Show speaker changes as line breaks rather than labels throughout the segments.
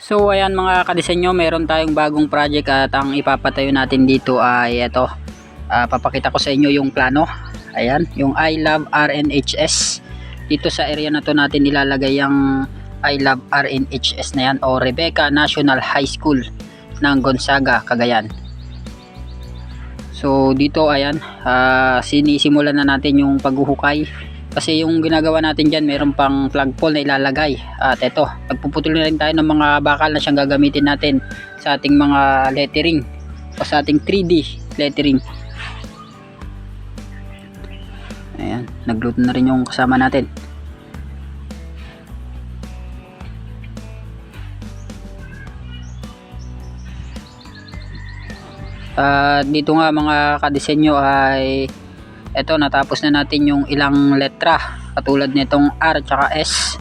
So ayan mga kadisenyo, meron tayong bagong project at ang ipapatayo natin dito ay ito. Papakita ko sa inyo yung plano. Ayan, yung I Love RNHS. Dito sa area na to natin ilalagay yung I Love RNHS na yan, o Rebecca National High School ng Gonzaga, Cagayan. So dito ayan, sinisimulan na natin yung paghuhukay. Kasi yung ginagawa natin dyan, meron pang flagpole na ilalagay. At ito, magpuputol na rin tayo ng mga bakal na siyang gagamitin natin sa ating mga lettering o sa ating 3D lettering. Ayan, nagluto na rin yung kasama natin. Dito nga mga kadisenyo ay eto, natapos na natin yung ilang letra katulad nitong R tsaka S,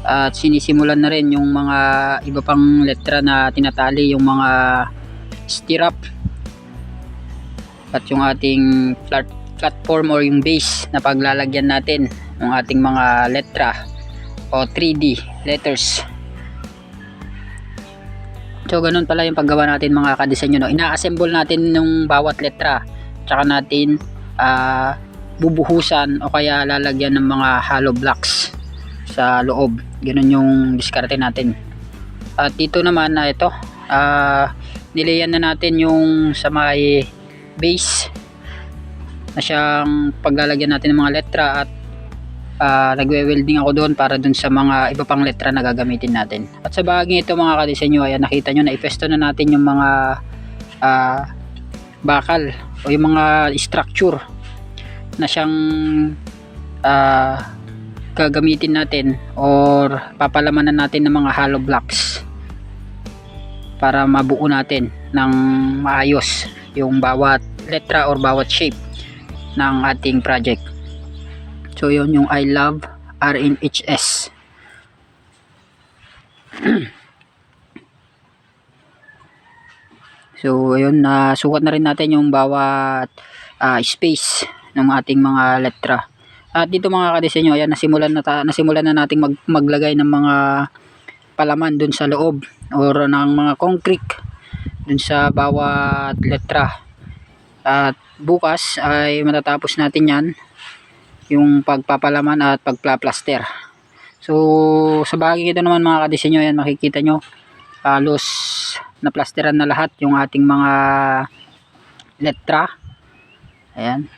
at sinisimulan na rin yung mga iba pang letra na tinatali, yung mga stirrup at yung ating platform or yung base na paglalagyan natin ng ating mga letra o 3D letters. So ganun pala yung paggawa natin mga kadisenyo, no? Ina-assemble natin yung bawat letra tsaka natin bubuhusan o kaya lalagyan ng mga hollow blocks sa loob. Ganun yung diskarte natin. At dito naman na ito, nilayan na natin yung sa may base na siyang paglalagyan natin ng mga letra, at nagwe-welding ako doon para doon sa mga iba pang letra na gagamitin natin. At sa bahagi ito mga kadisenyo, ayan, nakita nyo na ipesto na natin yung mga bakal o yung mga structure na siyang gagamitin natin or papalamanan natin ng mga hollow blocks para mabuo natin ng maayos yung bawat letra or bawat shape ng ating project. So yun yung I Love RNHS. So ayun, sukat na rin natin yung bawat space ng ating mga letra. At dito mga kadisenyo, ayan, nasimulan na nating maglagay ng mga palaman dun sa loob or ng mga concrete dun sa bawat letra. At bukas ay matatapos natin yan, yung pagpapalaman at pagplaplaster. So sa bahagi ito naman mga kadisenyo, ayan, makikita nyo halos naplasteran na lahat yung ating mga letra. Ayan.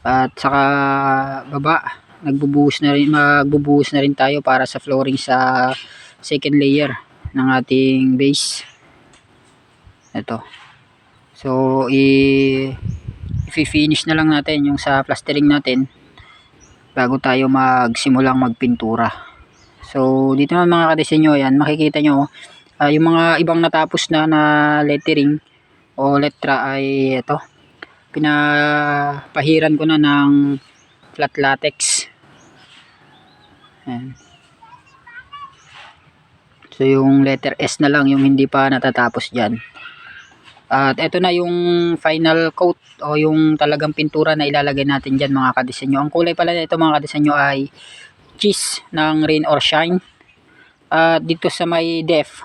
At saka baba, magbubuhos na rin tayo para sa flooring sa second layer ng ating base. Ito. So i-finish na lang natin yung sa plastering natin bago tayo magsimulang magpintura. So dito naman mga kadisenyo, ayan, makikita nyo yung mga ibang natapos na lettering o letra ay ito, pinapahiran ko na ng flat latex. Ayan. So yung letter S na lang yung hindi pa natatapos dyan. At ito na yung final coat o yung talagang pintura na ilalagay natin dyan mga kadisenyo. Ang kulay pala nito mga kadisenyo ay cheese ng Rain or Shine. At dito sa may def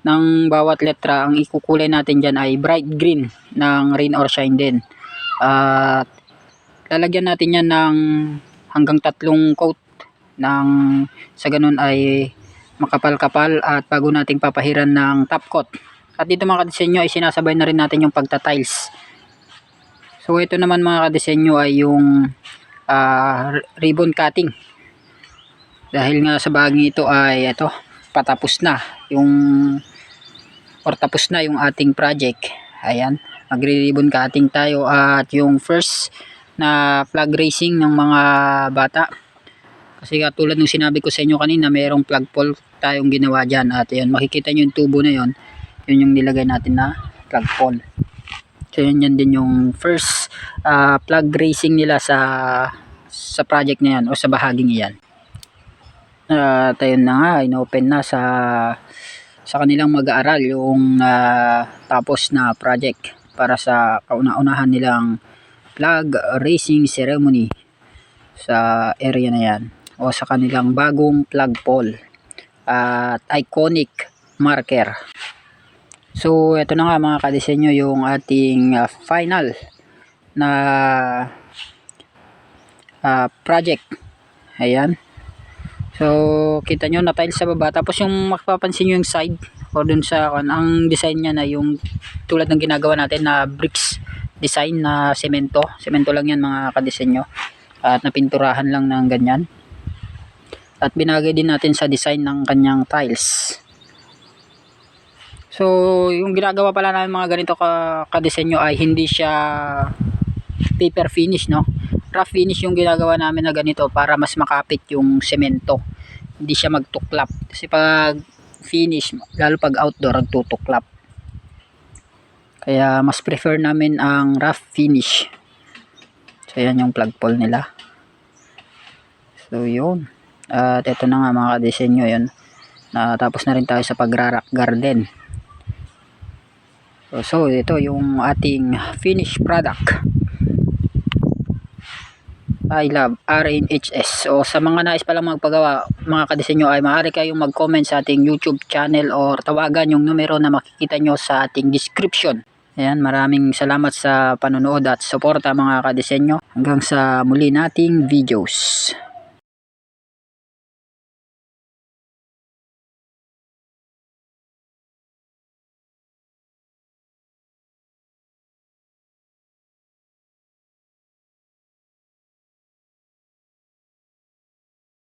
ng bawat letra, ang ikukulay natin dyan ay bright green ng Rain or Shine din. At lalagyan natin yan ng hanggang 3 coat ng sa ganun ay makapal-kapal at bago nating papahiran ng top coat. At dito mga kadisenyo ay sinasabay na rin natin yung pagta-tiles. So ito naman mga kadisenyo ay yung ribbon cutting. Dahil nga sa bahagi ito ay ito, patapos na yung or tapos na yung ating project. Ayan, magre-ribbon cutting tayo at yung first na flag raising ng mga bata. Kasi katulad ng sinabi ko sa inyo kanina, mayroong flagpole tayong ginawa dyan. At yun, makikita nyo yung tubo na yun. Yun yung nilagay natin na flagpole. So yun, yan din yung first flag raising nila sa project na yan o sa bahaging yan. At ayun na nga, inopen na sa kanilang mag-aaral yung tapos na project para sa kauna-unahan nilang flag raising ceremony sa area na yan o sa kanilang bagong flagpole at iconic marker. So ito na nga mga kadisenyo yung ating final na project. Ayan. So kita nyo na tiles sa baba, tapos yung mapapansin nyo yung side o dun sa ang design niya na yung tulad ng ginagawa natin na bricks design na semento lang yan mga kadisenyo, at napinturahan lang ng ganyan, at binagay din natin sa design ng kanyang tiles. So yung ginagawa pala namin mga ganito kadisenyo ay hindi siya paper finish, no, rough finish yung ginagawa namin na ganito para mas makapit yung semento, hindi siya magtuklap. Kasi pag finish, lalo pag outdoor, nagtutuklap. Kaya mas prefer namin ang rough finish. So yan yung plug pole nila. So yun. At ito na nga mga kadisenyo, yun. Natapos na rin tayo sa pag-rock garden. So ito yung ating finished product. I love RNHS. So sa mga nais palang magpagawa mga kadisenyo ay maaari kayong mag-comment sa ating YouTube channel or tawagan yung numero na makikita nyo sa ating description. Ayan, maraming salamat sa panonood at suporta mga kadisenyo. Hanggang sa muli nating videos.